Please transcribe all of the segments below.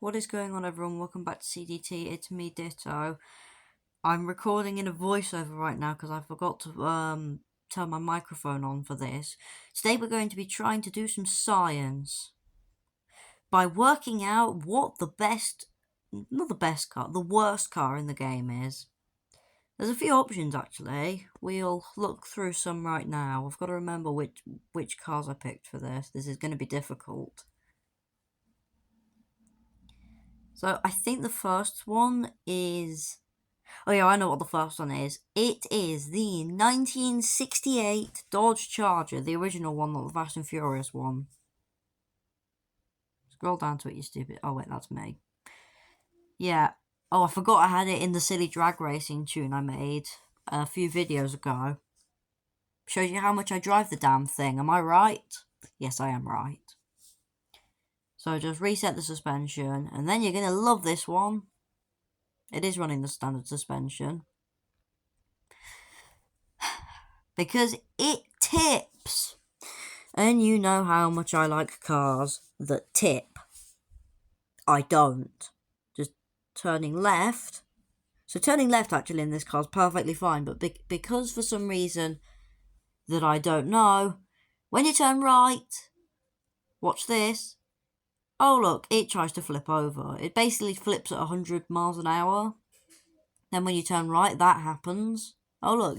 What is going on, everyone? Welcome back to CDT. It's me, Ditto. I'm recording in a voiceover right now because I forgot to turn my microphone on for this. Today we're going to be trying to do some science by working out what the worst car in the game is. There's a few options actually. We'll look through some right now. I've got to remember which cars I picked for this. This is going to be difficult. So I think the first one is... Oh yeah, I know what the first one is. It is the 1968 Dodge Charger, the original one, not the Fast and Furious one. Scroll down to it, you stupid... Oh wait, that's me. Yeah. Oh, I forgot I had it in the silly drag racing tune I made a few videos ago. Shows you how much I drive the damn thing, am I right? Yes, I am right. So just reset the suspension, and then you're going to love this one. It is running the standard suspension. Because it tips. And you know how much I like cars that tip. I don't. Just turning left. So turning left actually in this car is perfectly fine, but because for some reason that I don't know, when you turn right, watch this. Oh look, it tries to flip over. It basically flips at 100 miles an hour. Then when you turn right, that happens. Oh look,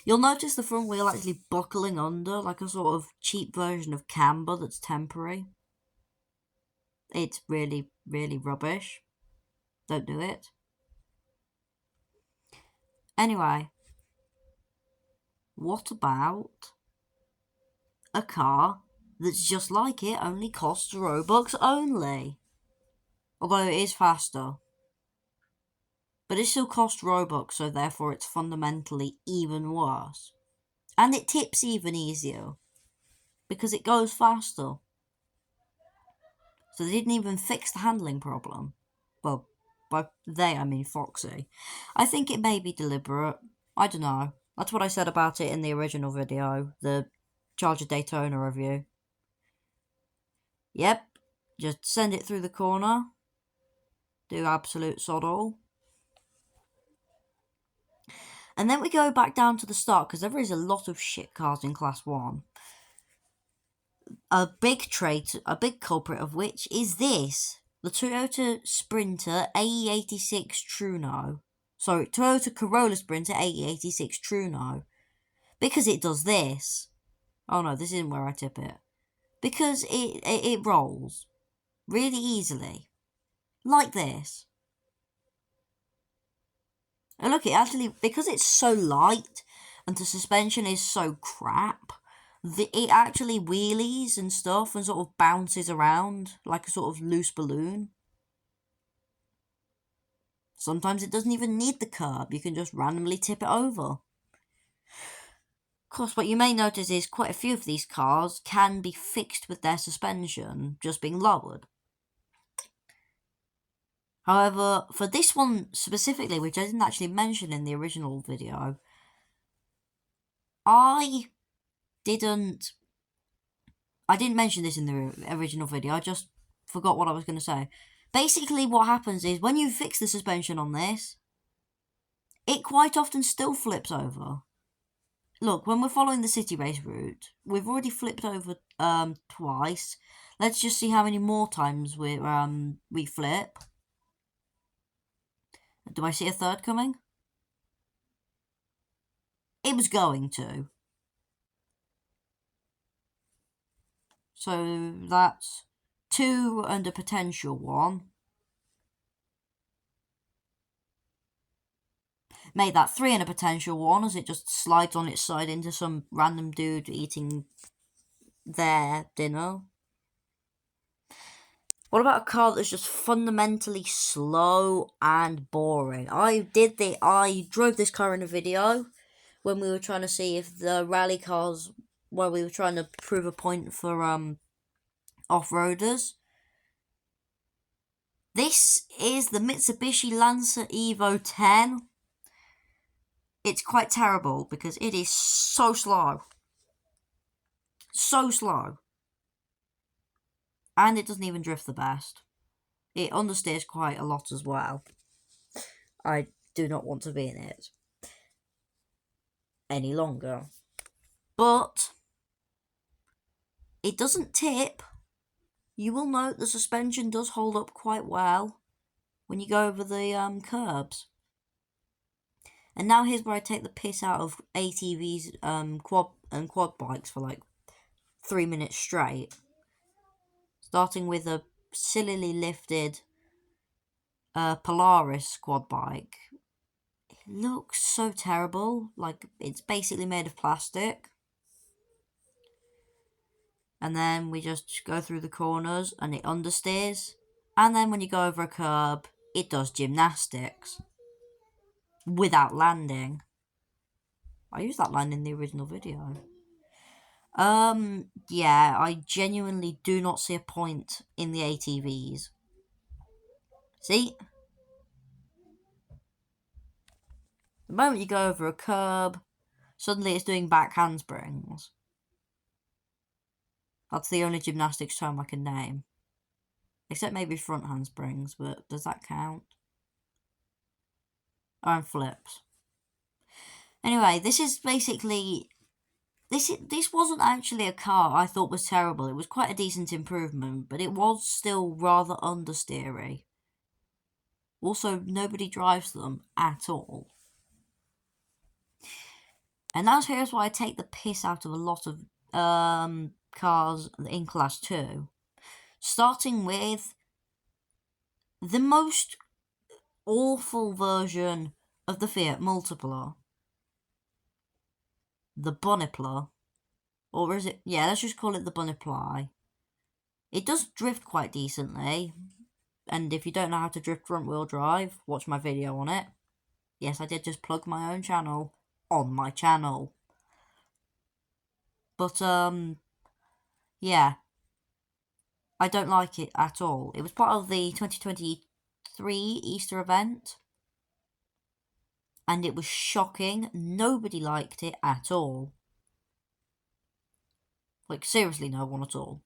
you'll notice the front wheel actually buckling under, like a sort of cheap version of camber that's temporary. It's really, really rubbish. Don't do it. Anyway, what about a car that's just like it, only costs Robux only? Although it is faster. But it still costs Robux, so therefore it's fundamentally even worse. And it tips even easier. Because it goes faster. So they didn't even fix the handling problem. Well, by they, I mean Foxy. I think it may be deliberate. I don't know. That's what I said about it in the original video, the Charger Daytona review. Yep, just send it through the corner. Do absolute sod all. And then we go back down to the start, because there is a lot of shit cars in Class 1. A big culprit of which is this. The Toyota Sprinter AE86 Truno. Sorry, Toyota Corolla Sprinter AE86 Truno. Because it does this. Oh no, this isn't where I tip it. Because it rolls. Really easily. Like this. And look, it actually, because it's so light and the suspension is so crap, it actually wheelies and stuff and sort of bounces around like a sort of loose balloon. Sometimes it doesn't even need the curb, you can just randomly tip it over. Of course, what you may notice is quite a few of these cars can be fixed with their suspension just being lowered. However, for this one specifically, which I didn't actually mention in the original video, I didn't mention this in the original video, I just forgot what I was going to say. Basically, what happens is, when you fix the suspension on this, it quite often still flips over. Look, when we're following the city race route, we've already flipped over twice. Let's just see how many more times we flip. Do I see a third coming? It was going to. So that's 2 and a potential 1. Made that 3 and a potential 1 as it just slides on its side into some random dude eating their dinner. What about a car that's just fundamentally slow and boring? I drove this car in a video when we were trying to see if the rally cars, where we were trying to prove a point for off-roaders. This is the Mitsubishi Lancer Evo 10. It's quite terrible because it is so slow. So slow. And it doesn't even drift the best. It understeers quite a lot as well. I do not want to be in it any longer. But it doesn't tip. You will note the suspension does hold up quite well when you go over the curbs. And now here's where I take the piss out of ATVs, quad bikes for like 3 minutes straight. Starting with a sillily lifted Polaris quad bike. It looks so terrible. Like, it's basically made of plastic. And then we just go through the corners and it understeers. And then when you go over a curb, it does gymnastics. Without landing. I used that line in the original video. Yeah, I genuinely do not see a point in the ATVs. See? The moment you go over a curb, suddenly it's doing back handsprings. That's the only gymnastics term I can name. Except maybe front handsprings, but does that count? Oh, and flips. Anyway, this is basically... This wasn't actually a car I thought was terrible. It was quite a decent improvement, but it was still rather understeery. Also, nobody drives them at all. And here's why I take the piss out of a lot of cars in Class 2. Starting with the most awful version of the Fiat Multipla. The Bonipla. Or is it? Yeah, let's just call it the Boniply. It does drift quite decently. And if you don't know how to drift front wheel drive, watch my video on it. Yes, I did just plug my own channel on my channel. But, yeah. I don't like it at all. It was part of the 2023 Easter event. And it was shocking. Nobody liked it at all. Like, seriously, no one at all.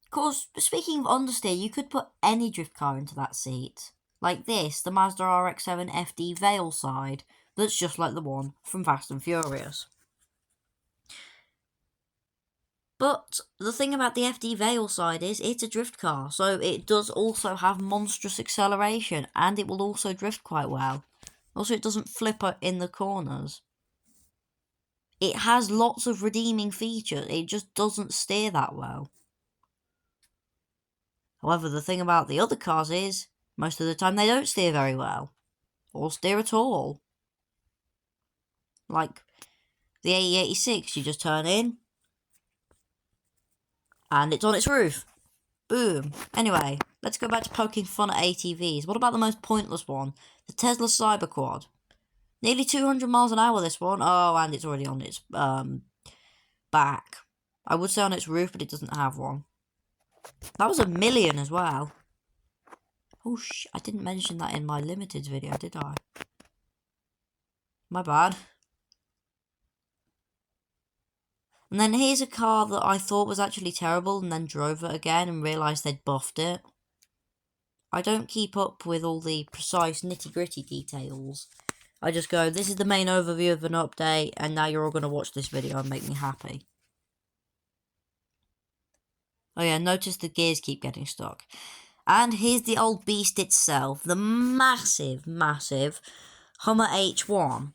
Of course, speaking of understeer, you could put any drift car into that seat. Like this, the Mazda RX-7 FD Veilside, that's just like the one from Fast and Furious. But the thing about the FD Veilside is it's a drift car, so it does also have monstrous acceleration, and it will also drift quite well. Also, it doesn't flip in the corners. It has lots of redeeming features, it just doesn't steer that well. However, the thing about the other cars is, most of the time they don't steer very well. Or steer at all. Like, the AE86, you just turn in, and it's on its roof. Boom. Anyway, let's go back to poking fun at ATVs. What about the most pointless one? The Tesla Cyberquad. Nearly 200 miles an hour, this one. Oh, and it's already on its back. I would say on its roof, but it doesn't have one. That was 1 million as well. Oh, I didn't mention that in my limited video, did I? My bad. And then here's a car that I thought was actually terrible and then drove it again and realised they'd buffed it. I don't keep up with all the precise nitty-gritty details. I just go, this is the main overview of an update, and now you're all going to watch this video and make me happy. Oh yeah, notice the gears keep getting stuck. And here's the old beast itself, the massive, massive Hummer H1.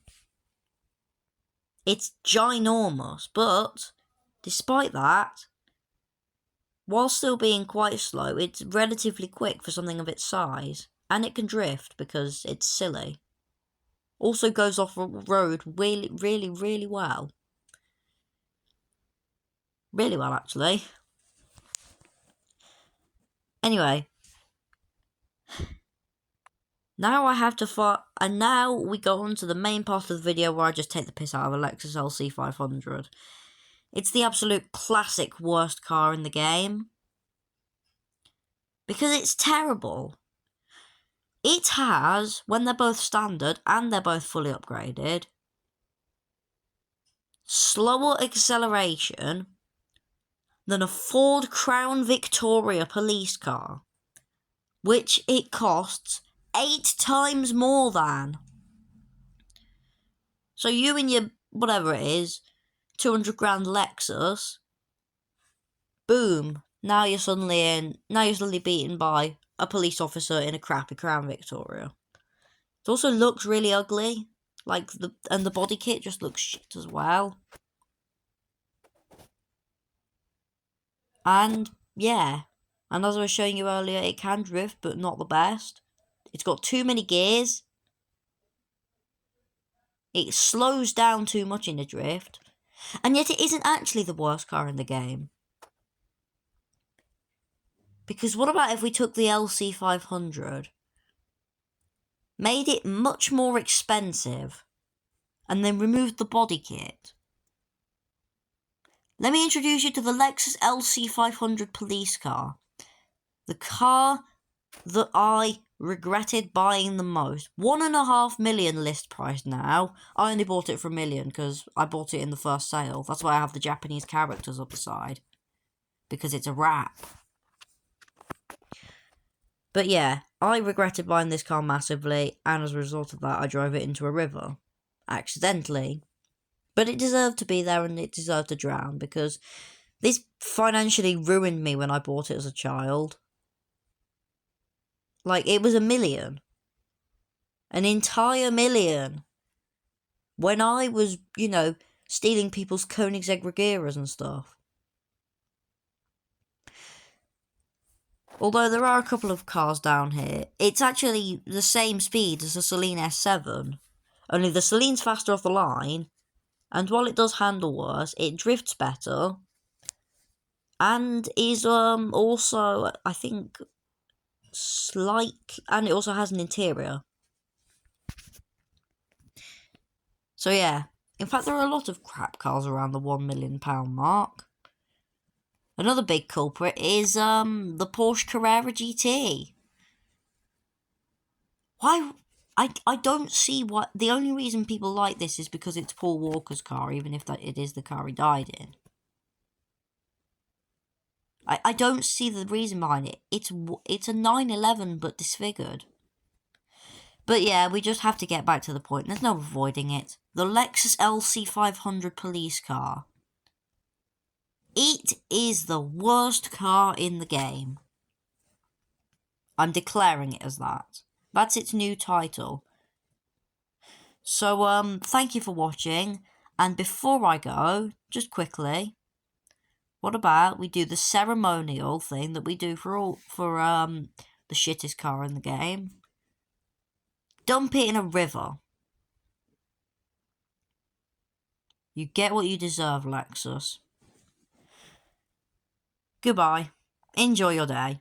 It's ginormous, but despite that, while still being quite slow, it's relatively quick for something of its size. And it can drift because it's silly. Also goes off road really, really, really well. Really well, actually. Anyway. Now I have to and now we go on to the main part of the video where I just take the piss out of a Lexus LC500. It's the absolute classic worst car in the game. Because it's terrible. It has, when they're both standard and they're both fully upgraded, slower acceleration than a Ford Crown Victoria police car. which it costs 8 times more than. So you and your, whatever it is, 200 grand Lexus, boom, now you're suddenly beaten by a police officer in a crappy Crown Victoria. It also looks really ugly, and the body kit just looks shit as well. And yeah, and as I was showing you earlier, it can drift, but not the best. It's got too many gears. It slows down too much in a drift. And yet it isn't actually the worst car in the game. Because what about if we took the LC500, made it much more expensive, and then removed the body kit? Let me introduce you to the Lexus LC500 police car. The car that I regretted buying the most. 1.5 million list price now. I only bought it for $1 million because I bought it in the first sale. That's why I have the Japanese characters up the side. Because it's a wrap. But yeah, I regretted buying this car massively, and as a result of that, I drove it into a river. Accidentally. But it deserved to be there, and it deserved to drown, because this financially ruined me when I bought it as a child. Like, it was $1 million. An entire $1 million. When I was, stealing people's Koenigsegg Regeras and stuff. Although there are a couple of cars down here, it's actually the same speed as the Celine S7. Only the Celine's faster off the line, and while it does handle worse, it drifts better. And is also, I think, and it also has an interior. So yeah, in fact there are a lot of crap cars around the £1 million mark. Another big culprit is the Porsche Carrera GT. Why? I don't see what. The only reason people like this is because it's Paul Walker's car, even if it is the car he died in. I don't see the reason behind it. It's a 911 but disfigured. But yeah, we just have to get back to the point. There's no avoiding it. The Lexus LC500 police car. It is the worst car in the game. I'm declaring it as that. That's its new title. So, thank you for watching. And before I go, just quickly, what about we do the ceremonial thing that we do for the shittest car in the game? Dump it in a river. You get what you deserve, Lexus. Goodbye. Enjoy your day.